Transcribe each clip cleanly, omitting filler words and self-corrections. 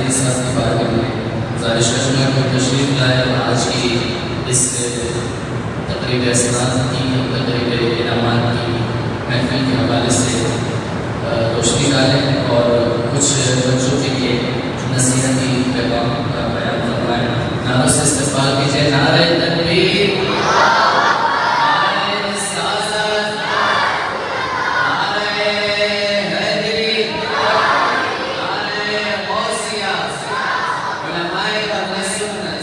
حدیث صاحب کی بارگاہ میں گزارش کروں گا کہ تشریف لائے اور آج کی اس تقریب اسناد کی تقریب انعامات کی محفل کے حوالے سے روشنی ڈالیں اور کچھ بچوں کے لیے نصیحتی پیغام کا بیان فرمائیں. نعروں سے استقبال کیجیے. نعرہ تکبیر، نعرہ رسالت، نعرہ حیدری، نعرہ غوثیہ، علماء اہل سنت.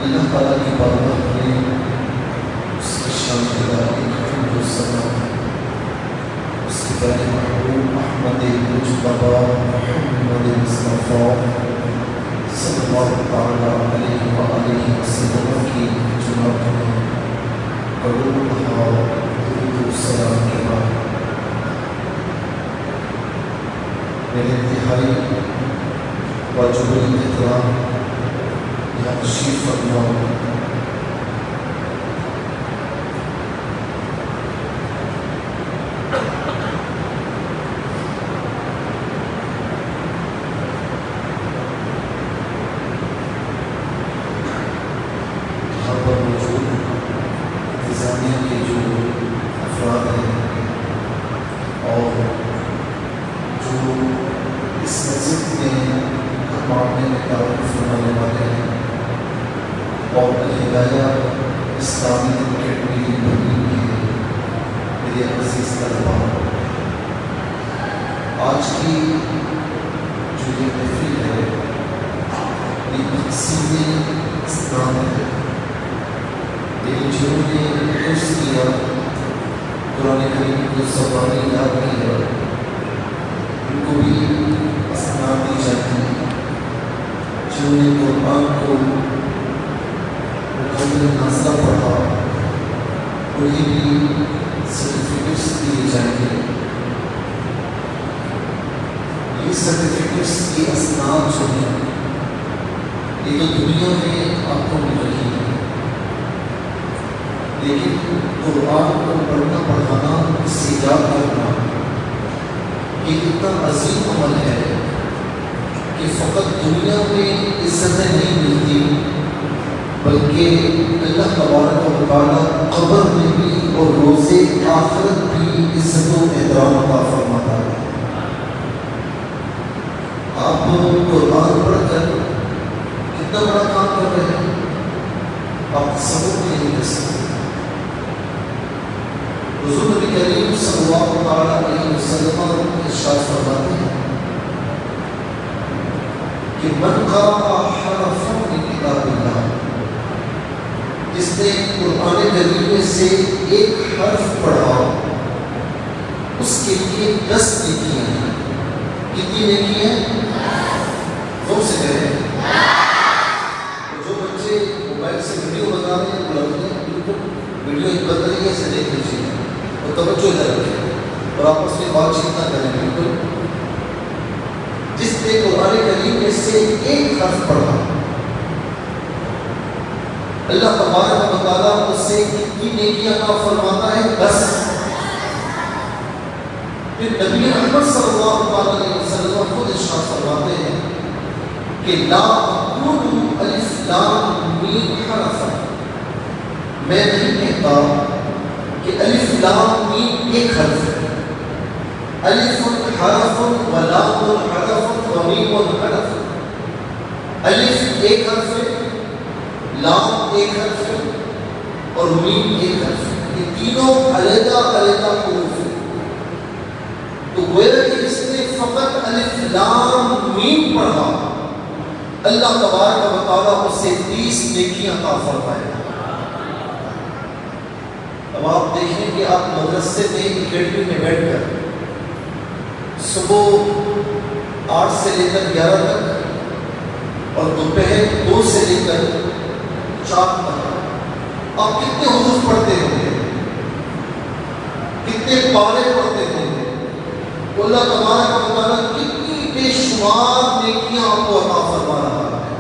اللہ تعالیٰ کی بارگاہ میں اس کی شان کے دعوے حمد و ثنا اس کے پیارے محبوب احمد مجتبی محمد مصطفیٰ صلی اللہ تعالیٰ علیہ وآلہ وسلم کی جناب میں کروڑہا درود و سلام کے بعد میرے انتہائی واجب الاحترام یہاں تشریف فرما یہاں پر موجود انتظامیہ کے جو افراد ہیں اور جو اس مسجد میں معاملے میں تعارف فرمانے والے ہیں اور الہدایہ اسلامی اکیڈمی بنی کے میرے عزیز طلباء، آج کی جو یہ محفل ہے یہ تقسیم اسلام ہے، لیکن جنہوں نے حفظ کیا قرآن کریم کو زبانی یاد کی ہے ان کو بھی اسناد دی جاتی ہے. جنہوں نے قرآن کو مکمل ناظرہ پڑھا انہیں بھی سرٹیفکیٹس دیے جائیں گے. یہ سرٹیفکیٹس کی اسناد جو ہیں یہ تو دنیا میں آپ کو مل رہی ہے، لیکن قرآن کو پڑھنا پڑھانا سیجاد کرنا یہ اتنا عظیم عمل ہے کہ فقط دنیا میں عزتیں نہیں ملتی بلکہ اللہ تبارک و تعالیٰ قبر میں بھی اور روز آخرت بھی عزت و احترام عطا فرماتا ہے. آپ قرآن پڑھ کر کتنا بڑا کام کر رہے ہیں آپ تصور نہیں کر سکتے. حضور نبی کریم صلی اللہ علیہ وسلم ارشاد فرماتے ہیں کہ من قرأ حرفا من کتاب اللہ، جس نے قرآن کریم میں سے ایک حرف پڑھا اس کے لیے 10 نیکیاں ہیں۔ کتنی نیکیاں ہیں؟ زور سے کہیں۔ جو بچے موبائل سے ویڈیو بنا رہے ہیں بلند ہیں، بالکل ویڈیو ایک بند رہی ہے، اسے دیکھ لیجیے اور توجہ ادھر رکھیں اور آپس میں بات چیت نہ کریں۔ بالکل جس نے قرآن کریم میں سے ایک حرف پڑھا اللہ تبارک و تعالیٰ اس سے کتنی نیکیاں عطا فرماتا ہے؟ 10۔ پھر نبی محمد صلی اللہ علیہ وسلم خود ارشاد فرماتے ہیں کہ لا اقول الف لام میم حرف، میں نہیں کہتا کہ الف لام میم ایک حرف ہے۔ الف حرف و لام حرف و میم حرف۔ الف ایک حرف ہے، لام ایک حرف ہے اور میم ایک حرف ہے۔ یہ تینوں علیحدہ علیحدہ حروف ہیں۔ تو گویا کہ اس نے فقط الف لام میم پڑھا، اللہ تبارک و تعالیٰ اس سے 30 نیکیاں عطا فرمائے۔ اب آپ دیکھیں کہ آپ مدرسے میں اکیڈمی میں بیٹھ کر صبح 8 سے لے کر 11 تک اور دوپہر 2 سے لے کر 4 تک آپ کتنے حروف پڑھتے ہوں گے، کتنے پارے پڑھتے ہوں گے؟ اللہ تبارک و تعالیٰ کتنی بے شمار نیکیاں آپ کو عطا فرما رہا ہے۔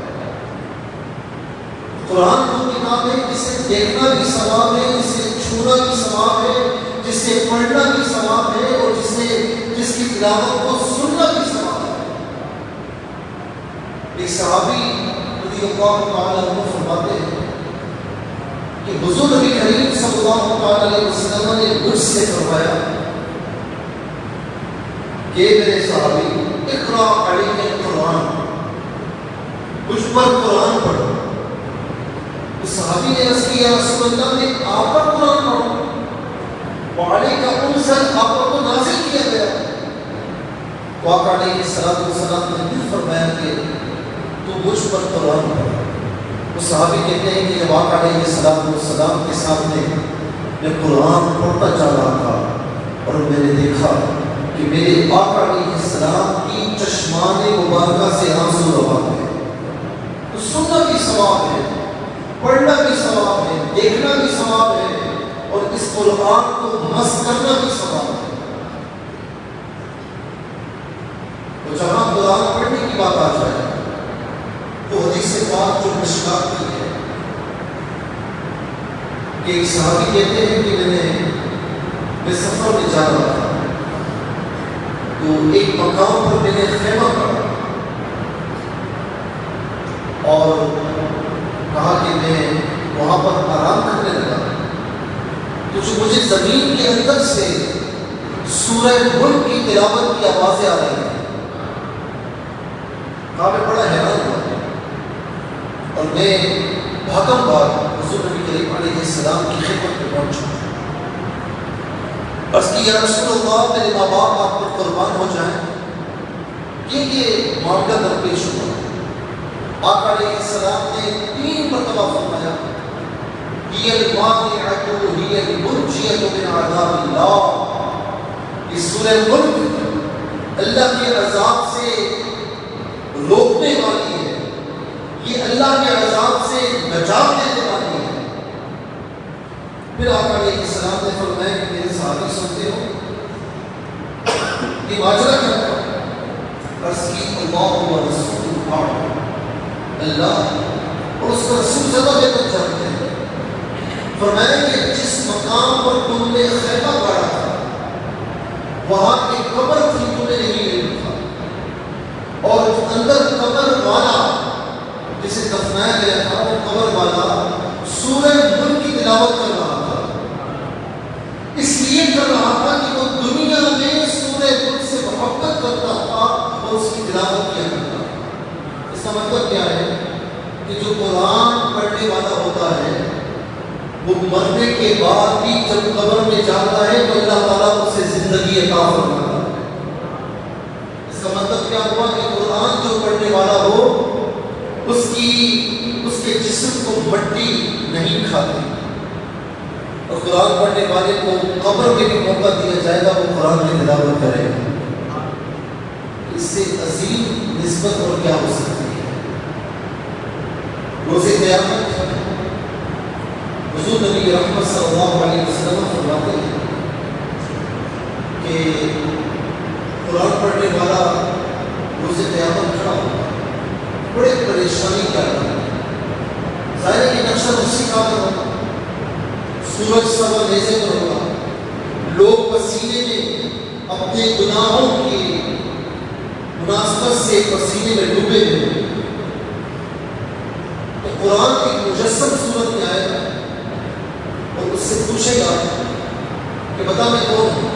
قرآن وہ کتاب ہے جسے دیکھنا بھی ثواب ہے، جسے چھونا بھی ثواب ہے، جسے پڑھنا بھی ثواب ہے اور جس کی تلاوت کو سننا بھی ثواب ہے۔ ایک صحابی رضی اللہ تعالیٰ عنہ فرماتے ہیں کہ حضور نبی کریم صلی اللہ علیہ وسلم نے مجھ سے فرمایا کہ میرے صحابی اقرا علیہ القرآن، مجھ پر قرآن پڑھو۔ اس صحابی نے عرض کیا رسول اللہ نے آپ پر قرآن پڑھو، وعلیہ کا انزل، آپ پر تو نازل کیا گیا۔ تو آقا علیہ السلام نے بھی فرمایا کہ تو مجھ پر قرآن پڑھو۔ اس صحابی کہتے ہیں کہ جب آقا علیہ السلام کے سامنے میں قرآن پڑھتا چل رہا تھا اور میں نے دیکھا کہ میرے آقا علیہ السلام کی چشمان مبارکہ سے آنسو روا ہے، تو سننا بھی ثواب ہے، پڑھنا بھی ثواب ہے، دیکھنا بھی ثواب ہے اور اس قرآن کو مس کرنا بھی ثواب ہے۔ تو جہاں قرآن پڑھنے کی بات آ جائے تو حدیث پاک جو مشکات کی ہے کہ ایک صحابی کہتے ہیں کہ میں سفر میں جا رہا تھا تو ایک مقام پر میں نے خیمہ کرا اور کہا کہ میں وہاں پر آرام کرنے لگا تو جو مجھے زمین کے اندر سے سورہ ملک کی تلاوت کی آوازیں آ رہی ہیں، کہا میں بڑا حیران ہوا اور میں بھاگم بھاگ حضور نبی کریم علیہ السلام کی خدمت میں پہنچا۔ عرض کی یا رسول اللہ میرے ماں باپ آپ پر قربان ہو جائیں، یہ معاملہ درپیش ہوا۔ آقا علیہ السلام نے 3 مرتبہ فرمایا ہی المانعۃ ہی المنجیۃ من عذاب اللہ، اس سورہ ملک اللہ کے عذاب سے روکنے والی ہے، یہ اللہ کے عذاب سے نجات دینے والی ہے۔ پھر آقا علیہ السلام نے فرمایا کہ میرے صحابی سنتے ہو یہ ماجرا کیا تھا؟ عرض کی اللہ و رسول اعلم، اللہ اور اس کا رسول زیادہ بہتر جانتے ہیں۔ فرمایا کہ جس مقام پر تم نے خیمہ گاڑا تھا وہاں ایک قبر تھی، تمہیں نہیں علم تھا، اور اندر قبر والا جسے دفنایا گیا تھا وہ قبر والا سورہ ملک کی تلاوت کر رہا تھا، اس لیے کر رہا تھا کہ وہ دنیا میں سورہ ملک سے محبت کرتا تھا اور اس کی تلاوت کیا کرتا تھا۔ اس کا مطلب کیا ہے کہ جو قرآن پڑھنے والا ہوتا ہے وہ مرنے کے بعد بھی جب قبر میں جاتا ہے تو اللہ تعالیٰ اسے زندگی عطا فرماتا ہے۔ اس کا مطلب کیا ہوا کہ قرآن جو پڑھنے والا ہو اس کے جسم کو مٹی نہیں کھاتی، اور قرآن پڑھنے والے کو قبر میں بھی موقع دیا جائے گا وہ قرآن کی تلاوت کرے گا۔ اس سے عظیم نسبت اور کیا ہو سکتی ہے؟ روز قیامت حضور نبی رحمت صلی اللہ علیہ وسلم فرماتے ہیں کہ قرآن پڑھنے والا روز قیامت کھڑا ہوگا، بڑے پریشانی کا ظاہر ہے کہ نقشہ نقشی کا ہوگا، سورج سوا نیزے پر ہوگا، لوگ پسینے میں اپنے گناہوں کی مناسبت سے پسینے میں ڈوبے ہوئے، تو قرآن ایک مجسم صورت میں آئے گا اور اس سے پوچھے گا کہ بتا میں کون ہوں؟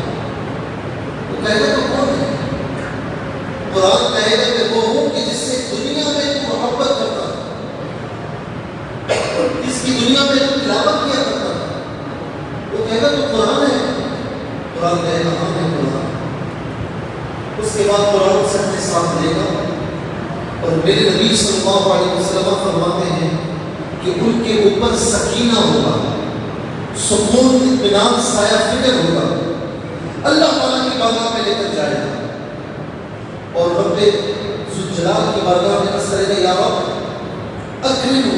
وہ کہے گا تو کون ہے؟ قرآن کہے گا کہ وہ ہوں کہ جس سے دنیا میں تو محبت کرتا تھا، جس کی دنیا میں تو تلاوت کیا کرتا تھا، وہ کہے گا تو قرآن ہے؟ قرآن کہے گا ہاں میں قرآن۔ اس کے بعد قرآن سے اپنے ساتھ لے گا، اور میرے نبی صلی اللہ علیہ وسلم فرماتے ہیں کہ ان کے اوپر سکینہ ہوگا، سکون، اطمینان، سایہ فکر ہوگا، اللہ تعالیٰ کی بارگاہ میں لے کر جائے گا، اور رب ذوالجلال کی بارگاہ میں عرض کرے گا یا رب اکرمہ،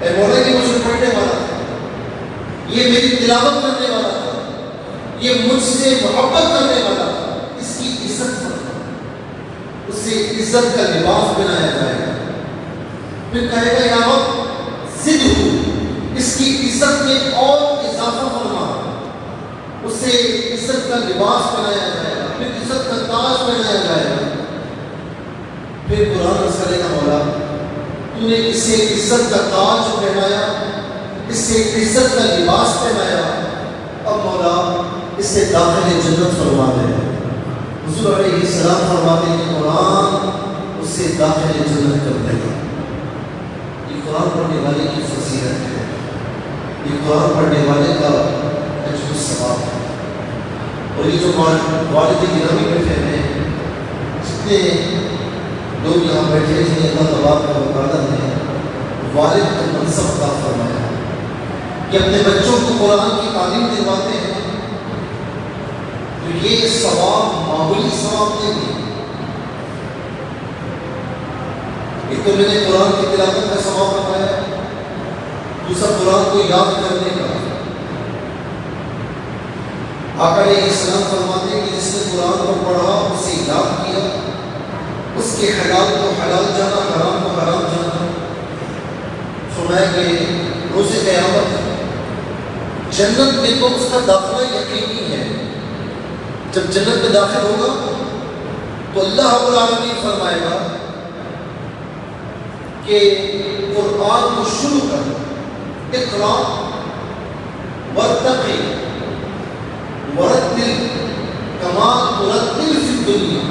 اے مولا یہ مجھے پڑھنے والا تھا، یہ میری تلاوت کرنے والا تھا، یہ مجھ سے محبت کرنے والا تھا، اس کی عزت فرما، اسے عزت کا لباس بنایا جائے گا۔ پھر کہے گا یا رب زدہ، اس کی عزت میں اور اضافہ فرما، اسے عزت کا لباس بنایا جائے گا، پھر عزت کا تاج بنایا جائے گا۔ پھر قرآن عرض کرے گا مولا تو نے اسے عزت کا تاج پہنایا، اسے عزت کا لباس پہنایا، اب مولا اسے داخل جنت فرما دے۔ حضور علیہ السلام فرماتے ہیں کہ قرآن اسے داخل جنت کر دے گا۔ یہ قرآن پڑھنے والے کی فضیلت ہے، یہ قرآن پڑھنے والے کا اجر و ثواب ہے۔ اور یہ جو والد گرامی بیٹھے ہیں، جتنے لوگ یہاں بیٹھے ہیں جنہیں اللہ تبارک و تعالیٰ نے والد کا منصب عطا فرمایا کہ اپنے بچوں کو قرآن کی تعلیم دلواتے ہیں، تو یہ ثواب معمولی ثواب نہیں ہے۔ ایک تو میں نے قرآن کی تلاوت کا ثواب بتایا، دوسرا قرآن کو یاد کرنے کا۔ آقا علیہ السلام فرماتے ہیں کہ جس نے قرآن کو پڑھا، اسے یاد کیا، اس کے حلال کو حلال جانا، حرام کو حرام جانا، فرمایا کہ روز قیامت جنت میں تو اس کا داخلہ یقینی ہے۔ جب جنت میں داخل ہوگا تو اللہ رب العالمین فرمائے گا کہ قرآن کو شروع کر، اقرا وارتقی ورتل کما ترتل فی الدنیا،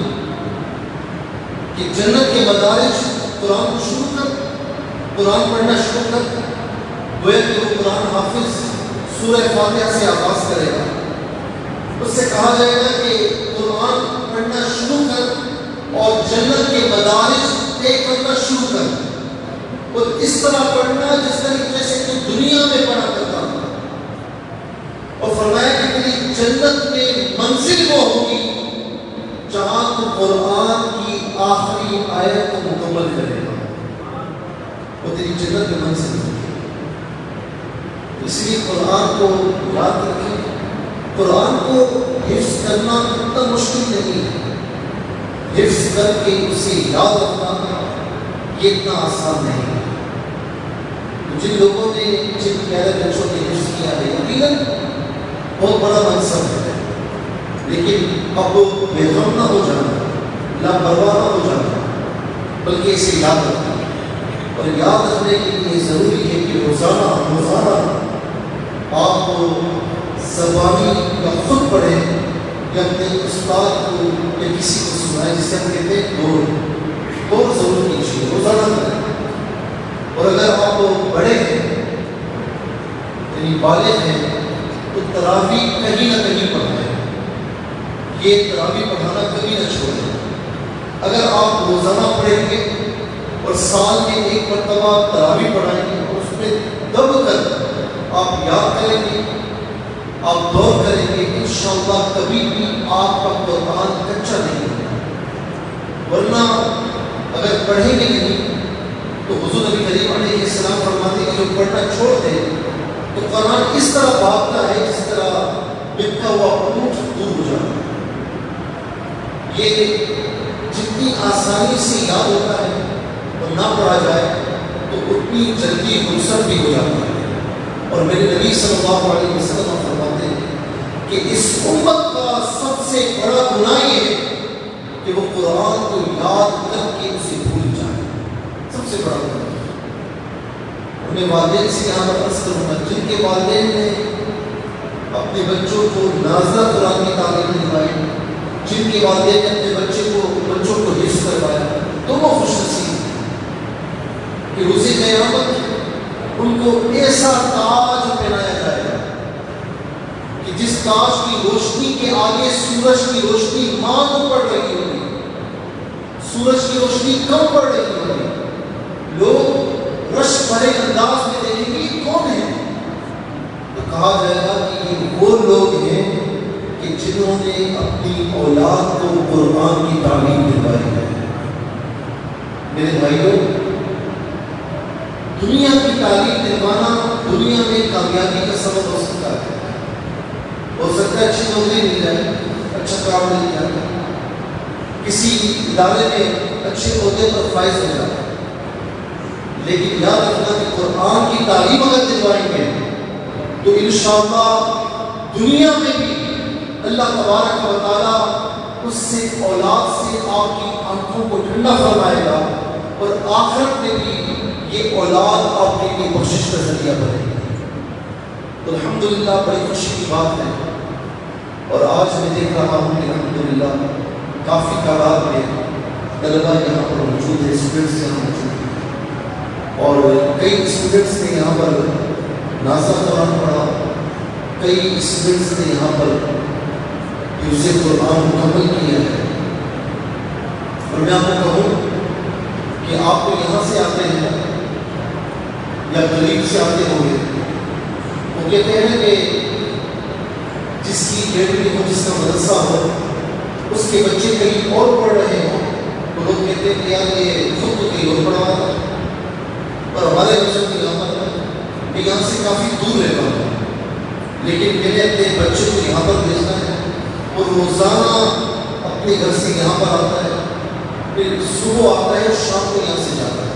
کہ جنت کے مدارج قرآن کو شروع کر، قرآن پڑھنا شروع کر، گویا کہ وہ قرآن حافظ سورہ فاتحہ سے آغاز کرے گا، اس سے کہا جائے گا کہ قرآن پڑھنا شروع کر اور جنت کے مدارج طے کرنا شروع کر، اور اس طرح پڑھنا جس طریقے سے تو دنیا میں پڑھا کرتا تھا، اور فرمایا کہ تیری جنت میں منزل وہ ہوگی جہاں تو قرآن کی آخری آیت کو مکمل کرے گا، وہ تیری جنت میں منزل ہوگی۔ اس لیے قرآن کو یاد رکھیں، قرآن کو حفظ کرنا اتنا مشکل نہیں ہے، حفظ کر کے اسے یاد رکھنا یہ اتنا آسان نہیں ہے۔ جن لوگوں نے جن پیارے بچوں نے حفظ کیا ہے یقیناً بہت بڑا منصب ہے، لیکن اب وہ بے غم نہ ہو جانا، لاپرواہ نہ ہو جانا، بلکہ اسے یاد رکھنا، اور یاد رکھنے کے لیے ضروری ہے کہ روزانہ آپ کو زبانی یا خود پڑھیں یا اپنے استاد کو یا کسی کو سنائیں، جسے ہم کہتے ہیں دور ضرور کیجیے، روزانہ کریں۔ اور اگر آپ بڑے ہیں بالغ ہیں تو تراویح کہیں نہ کہیں پڑھائیں، یہ تراویح پڑھانا کبھی نہ چھوڑیں۔ اگر آپ روزانہ پڑھیں گے اور سال میں ایک مرتبہ تراویح پڑھائیں گے اور اس میں دب کر آپ یاد کریں گے، آپ دور کریں گے، انشاءاللہ کبھی بھی آپ کا قرآن کچا نہیں ہوگا۔ ورنہ اگر پڑھیں گے نہیں تو حضور نبی کریم علیہ السلام فرماتے ہیں کہ جو پڑھنا چھوڑ دے تو قرآن اس طرح بھاگتا ہے جس طرح بکا ہوا اونٹ دور ہو جاتا ہے۔ یہ جتنی آسانی سے یاد ہوتا ہے اور نہ پڑھا جائے تو اتنی جلدی گمسر بھی ہو جاتا ہے۔ اور میرے نبی صلی اللہ علیہ وسلم فرماتے ہیں کہ اس امت کا سب سے بڑا گناہ یہ ہے کہ وہ قرآن کو یاد کر کے اسے بھول جائے، سب سے بڑا گناہ۔ اپنے والدین سے یہاں پر عرض کروں گا، جن کے والدین نے اپنے بچوں کو نازلہ قرآن کی تعلیم دلوائی، جن کے والدین نے اپنے بچوں کو حفظ کروایا، دونوں خوش نصیب کہ روز قیامت ان کو ایسا تاج پہنایا جائے گا کہ جس تاج کی روشنی کے آگے سورج کی روشنی ماند پڑ رہی ہوگی، سورج کی روشنی کم پڑ رہی ہوگی، لوگ رش بھرے انداز میں دیکھیں گے یہ کون ہے، تو کہا جائے گا کہ یہ وہ لوگ ہیں کہ جنہوں نے اپنی اولاد کو قرآن کی تعلیم دلوائی ہے۔ میرے بھائیوں، دنیا کی تعلیم دلوانا دنیا میں کامیابی کا سبب ہو سکتا ہے، ہو سکتا ہے اچھی نوکری مل جائے، اچھا کام مل جائے، کسی ادارے میں اچھے عہدے پر فائز ہو جائے، لیکن یاد رکھنا کہ قرآن کی تعلیم اگر دلوائیں گے تو انشاءاللہ دنیا میں بھی اللہ تبارک و تعالیٰ اس سے اولاد سے آپ کی آنکھوں کو ٹھنڈا فرمائے گا، اور آخرت میں بھی یہ اولاد آپ کے لیے بخشش کا ذریعہ بنے گی۔ تو الحمدللہ بڑی خوشی کی بات ہے، اور آج میں دیکھ رہا ہوں کہ الحمدللہ کافی تعداد میں طلبہ یہاں پر موجود ہے، اسٹوڈنٹس یہاں موجود ہیں، اور کئی اسٹوڈنٹس نے یہاں پر نازلہ قرآن پڑھا، کئی اسٹوڈنٹس نے یہاں پر حفظ قرآن مکمل کیا ہے۔ اور میں آپ کو کہوں کہ آپ کو یہاں سے آتے ہیں یا قریب سے آتے ہوں گے، وہ کہتے ہیں کہ جس کی گیٹری ہو، جس کا مدرسہ ہو، اس کے بچے کہیں اور پڑھ رہے ہوں تو لوگ کہتے ہیں کہ یار یہ خود تو کہیں اور پڑھا رہا، اور ہمارے بچوں کی یہاں پر میں یہاں سے کافی دور رہتا ہوں، لیکن میں نے اپنے بچوں کو یہاں پر بھیجنا ہے، اور روزانہ اپنے گھر سے یہاں پر آتا ہے، پھر صبح آتا ہے اور شام کو یہاں سے جاتا ہے۔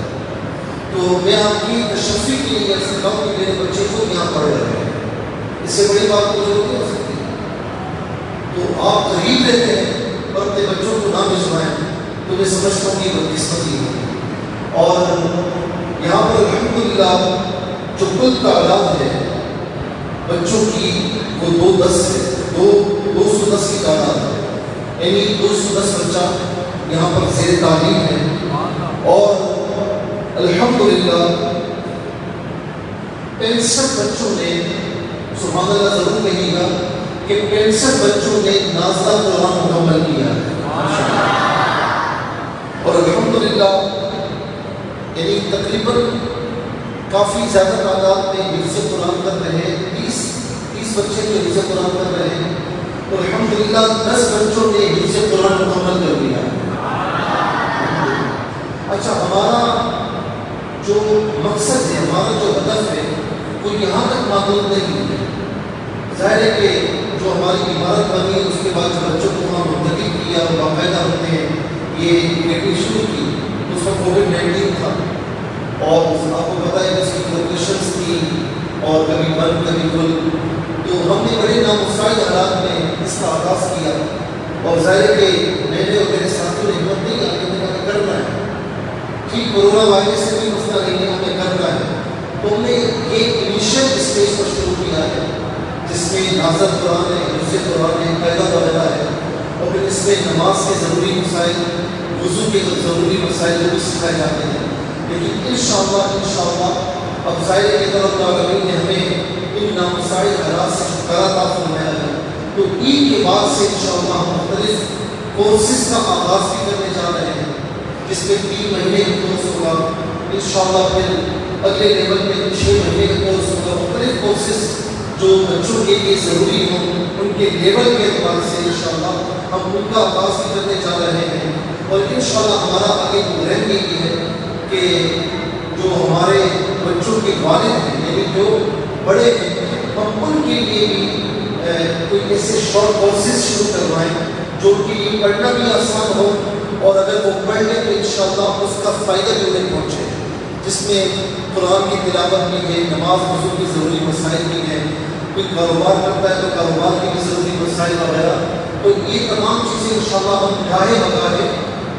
تو میں آپ کی تشفی کے لیے ایسا کہوں کہ میرے بچے خود یہاں پڑھ رہے ہیں، اس سے بڑی بات کوئی نہیں ہو سکتی۔ تو آپ قریب رہتے ہیں اور اپنے بچوں کو نہ بھجوائیں تو میں سمجھتا ہوں کہ بدقسمتی ہے۔ اور یہاں پر الحمدللہ جو کل تعداد ہے بچوں کی وہ 210 کی تعداد ہے، یعنی 210 بچہ یہاں پر زیر تعلیم ہے، اور الحمدللہ 65 بچوں نے، سبحان اللہ ضرور کہیے گا کہ 65 بچوں نے نازلہ قرآن مکمل کیا ہے، اور الحمدللہ یعنی تقریباً کافی زیادہ تعداد میں حفظ قرآن کر رہے ہیں، 30 بچے جو حفظ قرآن کر رہے ہیں، تو الحمدللہ 10 بچوں نے حفظ قرآن مکمل کر دیا ہے۔ اچھا، ہمارا جو مقصد ہے، ہمارا جو ہدف ہے وہ یہاں تک محدود نہیں ہے۔ ظاہر ہے کہ جو ہماری عمارت بنی ہے اس کے بعد جو بچوں کو وہاں منتقل کیا اور باقاعدہ ہم نے یہ میٹنگ شروع کی، اس میں کووڈ-19 تھا، اور آپ کو پتہ ہے کہ اس کی لوکیشنس تھی اور کبھی بند کبھی کھل، تو ہم نے بڑے نامساعد حالات میں اس کا آغاز کیا، اور ظاہر ہے کہ میں نے اور میرے ساتھیوں نے ہمت نہیں آئی کہ ہمیں کرنا ہے، ٹھیک کورونا وائرس سے بھی مسئلہ نہیں ہے، ہمیں کرنا ہے، تو ہم نے ایک انیشیل اسٹیج پر شروع کیا ہے جس میں نازل قرآن ہے، حفظ قرآن ہے، قاعدہ وغیرہ ہے، اور پھر اس میں نماز کے ضروری مسائل، وضو کے ضروری مسائل جو بھی سکھائے جاتے ہیں۔ لیکن انشاءاللہ اب ظاہر ہے کہ اللہ العالمین نے ہمیں ان نامساعد حالات سے چھٹکارا عطا فرمایا ہے۔ تو عید کے بعد سے انشاءاللہ ہم مختلف کورسز کا آغاز بھی کرنے جا رہے ہیں، جس میں 3 مہینے کا کورس ہوگا، انشاءاللہ پھر اگلے لیول میں 6 مہینے کا کورس ہوگا۔ مختلف کورسز جو بچوں کے لیے ضروری ہوں ان کے لیول کے اعتبار سے انشاءاللہ ہم ان کا آغاز بھی کرنے جا رہے ہیں، اور انشاءاللہ ہمارا آگے پروگرام یہ ہے کہ جو ہمارے بچوں کے والد ہیں یعنی جو بڑے ہیں ہم ان کے لیے بھی کوئی ایسے شارٹ کورسز شروع کروائیں جو ان کے لیے پڑھنا بھی آسان ہو، اور اگر وہ پڑھ لیں تو انشاءاللہ اس کا فائدہ بھی انہیں پہنچے، جس میں قرآن کی تلاوت بھی ہے، نماز وضو کی ضروری مسائل بھی ہیں، کوئی کاروبار کرتا ہے تو کاروبار کی بھی ضروری مسائل وغیرہ، تو یہ تمام چیزیں انشاءاللہ ہم گاہے بگاہے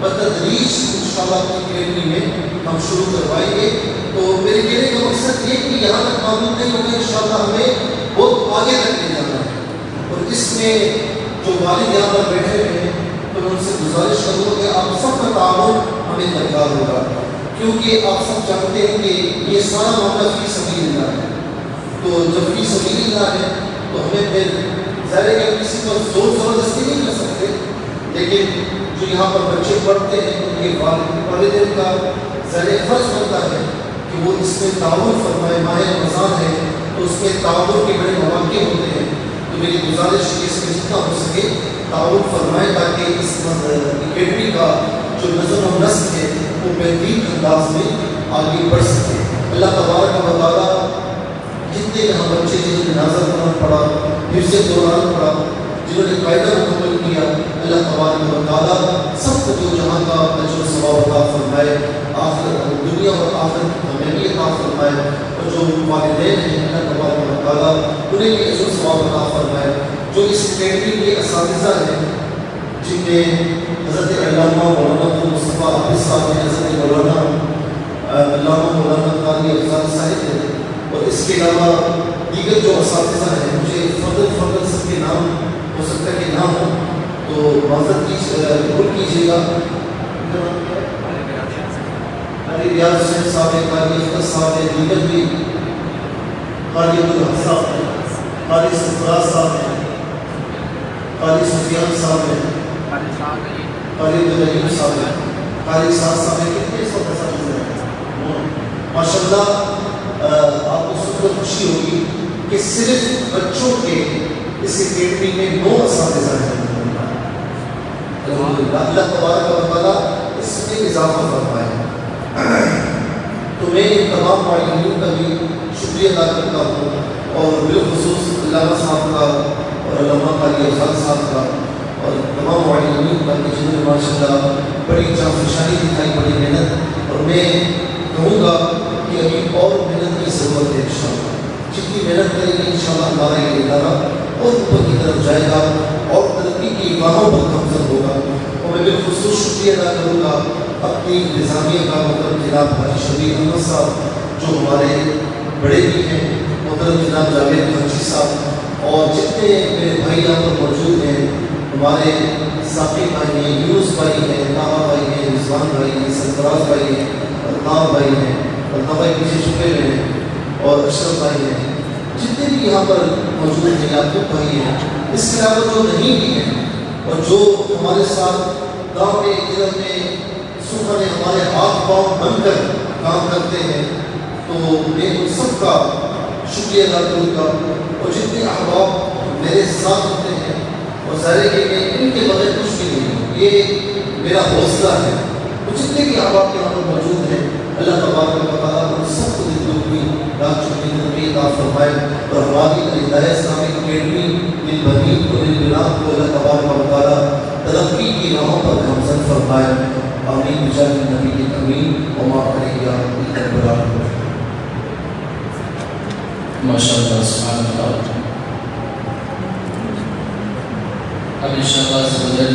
بتدریج انشاءاللہ اپنی اکیڈمی میں ہم شروع کروائیں گے۔ تو میرے کہنے کا مقصد یہ کہ یہاں تک معلوم نہیں ہوگا، انشاءاللہ ہمیں بہت آگے تک لے جانا ہے، اور اس میں جو والد یہاں پر بیٹھے ہوئے ہیں تو میں ان سے گزارش کروں گا کہ آپ سب کا تعاون ہمیں درکار ہوگا، کیونکہ آپ سب جانتے ہیں کہ یہ سارا معاملہ فی سبیل اللہ ہے، تو جب فی سبیل اللہ ہے تو ہمیں پھر ظاہر ہے کہ کسی پر زور زبردستی نہیں کر سکتے، لیکن جو یہاں پر بچے پڑھتے ہیں تو یہ والدین کا ظاہر فرض بنتا ہے کہ وہ اس میں تعاون فرمائے۔ ماہ رمضان ہے تو اس میں تعاون کے بڑے مواقع ہوتے ہیں، تو میری گزارش ہے اس میں جتنا ہو سکے تعاون فرمائیں تاکہ اس اکیڈمی کا جو نظم و نسق ہے وہ بہترین انداز میں آگے بڑھ سکے۔ اللہ تبارک و تعالیٰ جتنے یہاں بچے جنہوں نے نازل قرآن پڑھا، حفظ قرآن پڑھا، جنہوں نے قاعدہ مکمل کیا، اللہ تبارک و تعالیٰ سب کو جو جہاں کا اجر و ثواب عطا فرمائے، آخرت دنیا اور آخرت کی کامیابی عطا فرمائے، اور جو والدین ہیں اللہ تبارک و تعالیٰ انہیں بھی اجر و ثواب عطا فرمائے۔ جو اس اکیڈمی کے اساتذہ ہیں جن میں حضرت علامہ مولانا مصطفیٰ حافظ صاحب ہیں، حضرت مولانا علامہ مولانا قاری افضال صاحب ہیں، اور اس کے علاوہ دیگر جو اساتذہ ہیں، مجھے فضل سب کے نام ہو سکتا ہے کہ نہ ہو تو معذرت قبول کیجیے گا۔ قاری ریاض حسین صاحب ہیں، قاری اختر صاحب ہیں، دیگر بھی قاری عبدالحق صاحب ہیں، قاری سرفراز صاحب ہیں، قاری سفیان صاحب ہیں، قاری عبدالرحیم صاحب ہیں، قاری سعد صاحب ہیں، کتنے سو اساتذہ ہیں ماشاءاللہ۔ آپ کو سن کر خوشی ہوگی کہ صرف بچوں کے اس اکیڈمی میں 9 اساتذہ ہیں۔ اللہ تبارک و تعالیٰ اس میں اضافہ فرمائے۔ تو میں ان تمام معلمین کا بھی شکریہ ادا کرتا ہوں، اور بالخصوص علامہ صاحب کا اور علامہ قاری افضال صاحب کا اور تمام معلمین کا کہ جنہوں نے ماشاءاللہ بڑی جانفشانی دکھائی، بڑی محنت، اور میں کہوں گا کہ ابھی اور محنت کی ضرورت ہے انشاءاللہ۔ جتنی محنت کریں گے انشاءاللہ ہمارا یہ ادارہ اور اوپر کی طرف جائے گا اور ترقی کی راہوں پر گامزن ہوگا۔ اور میں بالخصوص شکریہ ادا کروں گا اپنی انتظامیہ کا، محترم جناب حاجی شبیر احمد صاحب جو ہمارے بڑے بھی ہیں، محترم جناب جاوید حاجی صاحب، اور جتنے میرے بھائی یہاں پر موجود ہیں، ہمارے ثاقب بھائی ہیں، یونس بھائی ہیں، طاہا بھائی ہیں، رضوان بھائی ہیں، سرفراز بھائی ہیں، الطاف بھائی ہیں، الطاف بھائی پیچھے چھپے ہوئے ہیں، اور اشرف بھائی ہیں، جتنے بھی یہاں پر موجود ہیں، یعقوب بھائی ہیں، اس کے علاوہ جو نہیں بھی ہیں اور جو ہمارے ساتھ گاؤں میں ادھر میں سکھانے ہمارے ہاتھ پاؤں بن کر کام کرتے ہیں، تو میں ان سب کا شکریہ ادا کروں گا۔ اور جتنے احباب میرے ساتھ ہوتے ہیں، اور ظاہر ہے کہ میں ان کے بغیر کچھ بھی نہیں ہوں، یہ میرا حوصلہ ہے۔ اور جتنے بھی احباب یہاں پر موجود ہیں، اللہ تبارک و تعالیٰ ان سب کو دلچسپی رات چھٹی زندگی عطا فرمائے، اور ہماری ہدایہ اسلامک اکیڈمی للبنین کو للبنات کو اللہ تبارک و تعالیٰ ترقی کی راہوں پر گامزن فرمائے۔ آمین بجاہ نبی الامین وما علیہ الا البلاغ۔ ماشاءاللہ سبحان اللہ۔ اب انشاءاللہ عز و جل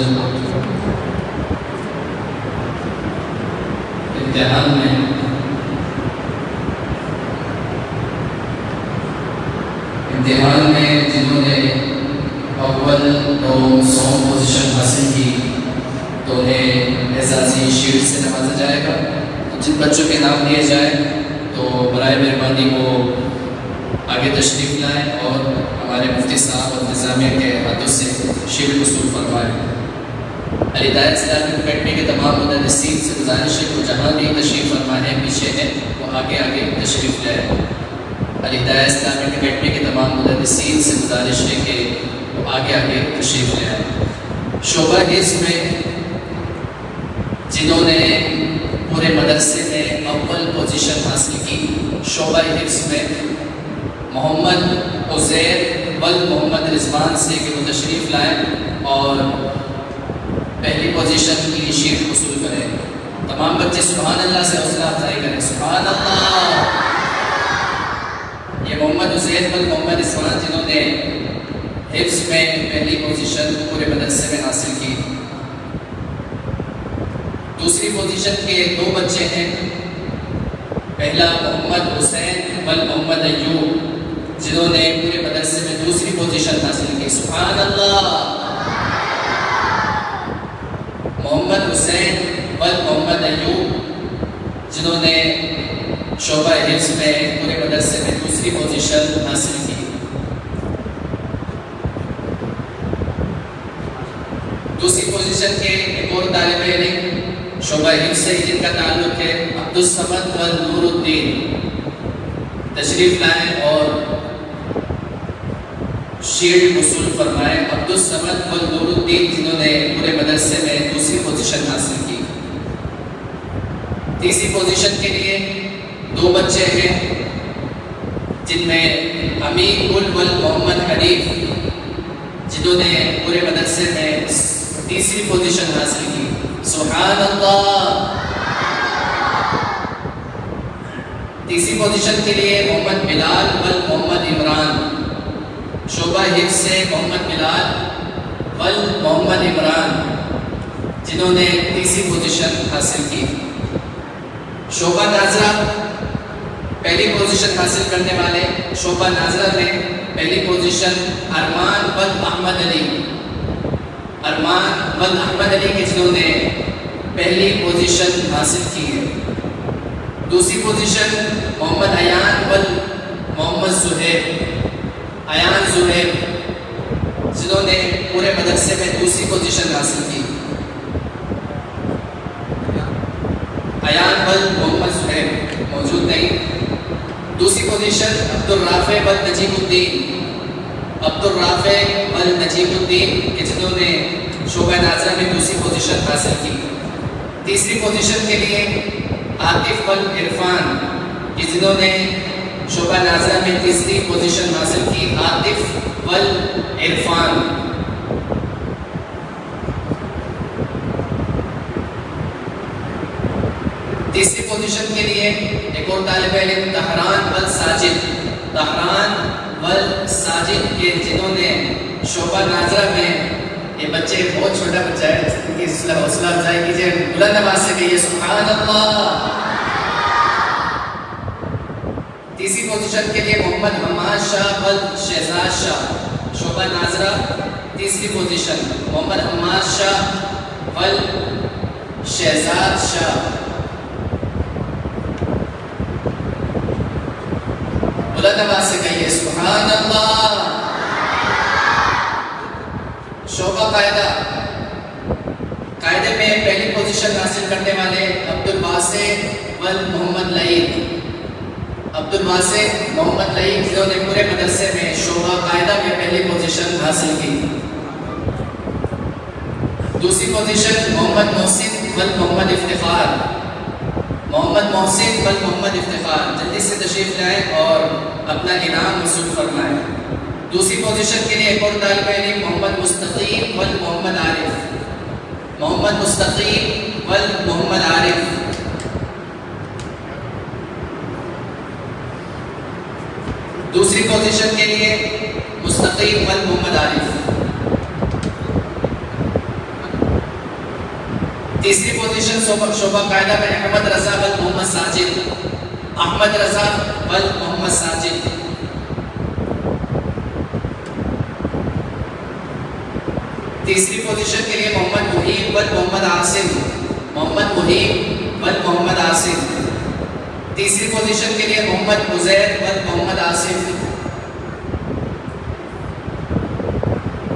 امتحان میں جنہوں نے اول 900 پوزیشن حاصل کی تو انہیں اعزازی شیٹ سے نوازا جائے گا۔ جن بچوں کے نام لیے جائیں تو برائے مہربانی وہ آگے آگے تشریف لائیں اور ہمارے مفتی صاحب اور انتظامیہ کے ہاتھوں سے شیل وصول فرمائیں۔ الہدایہ اسلامک اکیڈمی کے تمام مدرسین سے گزارش ہے کہ جہاں بھی تشریف فرمانے پیچھے ہیں وہ آگے تشریف لائیں۔ الہدایہ اسلامک اکیڈمی کے تمام مدرسین سے گزارش ہے کہ وہ آگے تشریف لے آئیں۔ شعبہ حفظ میں جنہوں نے پورے مدرسے میں اول پوزیشن حاصل کی، شعبہ حفظ میں محمد عزیر ول محمد رضوان سے کہ وہ تشریف لائیں اور پہلی پوزیشن کی شیٹ وصول کریں۔ تمام بچے سبحان اللہ سے حوصلہ افزائی کریں، سبحان اللہ۔ یہ محمد عزیر ول محمد رضوان جنہوں نے حفظ میں پہلی پوزیشن پورے مدرسے میں حاصل کی۔ دوسری پوزیشن کے 2 بچے ہیں، پہلا محمد حسین ول محمد ایوب جنہوں نے پورے مدرسے میں دوسری پوزیشن حاصل کی، سبحان اللہ۔ محمد حسین ول محمد ایوب جنہوں نے شعبہ حفظ میں پورے مدرسے میں دوسری پوزیشن حاصل کی۔ دوسری پوزیشن کے ایک اور طالب علم شعبہ حفظ سے جن کا تعلق ہے عبدالصمد ول نور الدین، تشریف لائیں اور شیلڈ وصول فرمائیں۔ عبدالصمد ول نور الدین جنہوں نے پورے مدرسے میں دوسری پوزیشن حاصل کی۔ تیسری پوزیشن کے لیے 2 بچے ہیں جن میں امین گل ول محمد حنیف جنہوں نے پورے مدرسے میں تیسری پوزیشن حاصل کی، سبحان اللہ۔ تیسری پوزیشن کے لیے محمد بلال ول محمد عمران، شعبہ حفظ سے محمد بلال ول محمد عمران جنہوں نے تیسری پوزیشن حاصل کی۔ شعبہ ناظرہ پہلی پوزیشن حاصل کرنے والے، شعبہ ناظرہ میں پہلی پوزیشن ارمان ول احمد علی، ارمان ول احمد علی کے جنہوں نے پہلی پوزیشن حاصل کی ہے۔ دوسری پوزیشن محمد ایان ول محمد زہیب، ایان زہیب جنہوں نے پورے مدرسے میں دوسری پوزیشن حاصل کی۔ ایان ول محمد زہیب موجود نہیں۔ دوسری پوزیشن عبدالرافع ول نجیب الدین، عبدالرافع ول نجیب الدین کے جنہوں نے شعبہ ناظرہ میں دوسری پوزیشن حاصل کی۔ تیسری پوزیشن کے لیے عاطف ول عرفان کہ جنہوں نے شعبہ ناظرہ میں تیسری پوزیشن حاصل کی، عاطف ول عرفان۔ تیسری پوزیشن کے لیے ایک اور طالب علم طہران ول ساجد، طہران ول ساجد کے جنہوں نے شعبہ ناظرہ میں، یہ بچے بہت چھوٹا بچہ ہے، ان کی حوصلہ افزائی کیجیے، بلند آواز سے کہیے سبحان اللہ۔ تیسری پوزیشن کے لیے محمد حماد شاہ ول شہزاد شاہ، شعبہ ناظرہ تیسری پوزیشن محمد حماد شاہ ول شہزاد شاہ، بلند آواز سے کہیے سبحان اللہ۔ شعبہ قاعدے میں پہلی پوزیشن حاصل کرنے والے عبدالباسط ول محمد لعید، عبدالباسط محمد لعید جنہوں نے پورے مدرسے میں شعبہ قاعدہ میں پہلی پوزیشن حاصل کی۔ دوسری پوزیشن محمد محسن ول محمد افتخار، محمد محسن ول محمد افتخار جلدی سے تشریف لائیں اور اپنا انعام وصول فرمائیں۔ دوسری پوزیشن کے لیے ایک اور طالب علم محمد مستقیم ول محمد عارف، محمد مستقیم ول محمد عارف۔ دوسری پوزیشن کے لیے مستقیم ول محمد عارف۔ تیسری پوزیشن شعبہ قاعدہ میں احمد رضا ول محمد ساجد، احمد رضا ول محمد ساجد۔ تیسری پوزیشن کے لیے محمد محیب ول محمد عاصم، محمد محیب ول محمد عاصم۔ تیسری پوزیشن کے لیے محمد عزیر ول محمد عاصم۔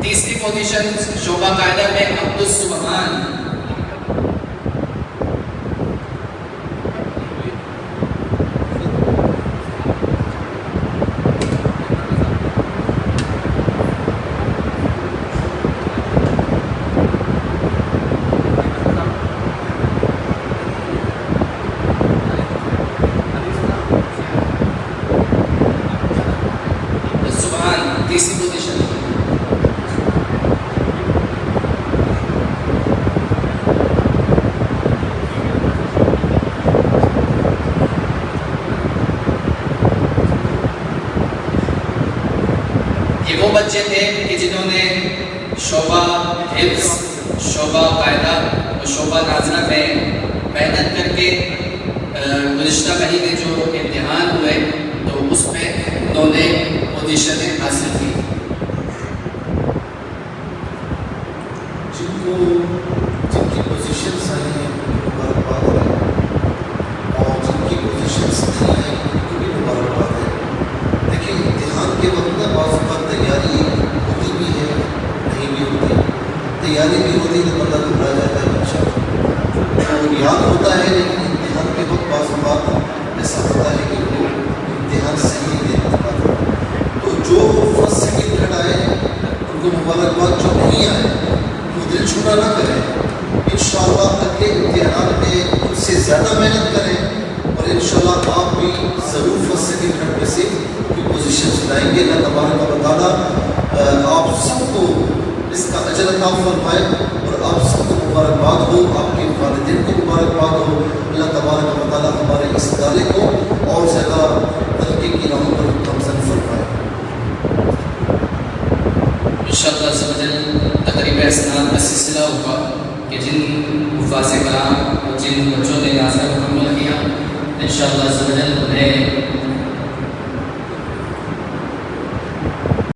تیسری پوزیشن شعبہ قاعدہ میں عبدالسبحان. تیسری پوزیشن. یہ وہ بچے تھے کہ جنہوں نے شعبہ حفظ، شعبہ قاعدہ اور شعبہ نازلہ میں محنت کر کے گزشتہ مہینے جو امتحان ہوئے تو اس میں انہوں نے پوزیشنیں حاصل کی. جن کی پوزیشن صحیح ہے مبارکباد ہے، اور جن کی پوزیشن صحیح ہے ان کو بھی مبارکباد ہے. دیکھیں امتحان کے وقت نا بعض اوقات تیاری ہوتی بھی ہے، نہیں بھی ہوتی. تیاری بھی ہوتی تو بندہ گھبرا جاتا ہے بچہ، اور یاد ہوتا ہے، لیکن امتحان کے وقت بعض اوقات ایسا ہوتا ہے کہ وہ امتحان صحیح نہیں دے پاتا. تو جو فرسٹ سیکنڈ تھرڈ آئے ان کو مبارکباد، جو نہیں آئے وہ دل چھوٹا نہ کریں. انشاءاللہ اگلے امتحانات میں اس سے زیادہ محنت کریں، اور انشاءاللہ آپ بھی ضرور فرسٹ سیکنڈ تھرڈ میں سے پوزیشن لائیں گے. اللہ تبارک و تعالیٰ آپ سب کو اس کا اجر عطا فرمائے، اور آپ سب کو مبارکباد ہو، آپ کے والدین کو مبارکباد ہو. اللہ تبارک و تعالیٰ ہمارے اس ادارے کو اور زیادہ ترقی کی راہوں پر گامزن فرمائے. انشاءاللہ عز و جل تقریب اسناد کا سلسلہ ہوگا کہ جن حفاظ کرام اور جن بچوں نے نازلہ مکمل کیا، انشاءاللہ عز و جل انہیں